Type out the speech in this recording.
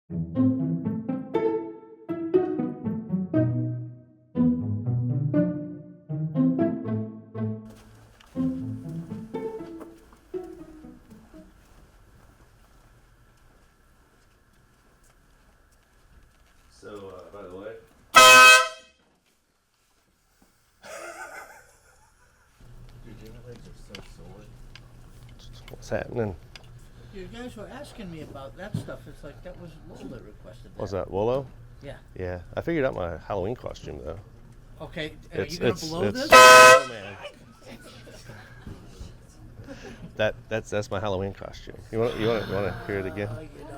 So, by the way, dude, your legs are so sore. What's happening? You guys were asking me about that stuff. It's like that was Wolo that requested that. Was that Wolo? Yeah. Yeah, I figured out my Halloween costume though. Okay, are you gonna blow this? Oh man. That's my Halloween costume. You want to hear it again? You know.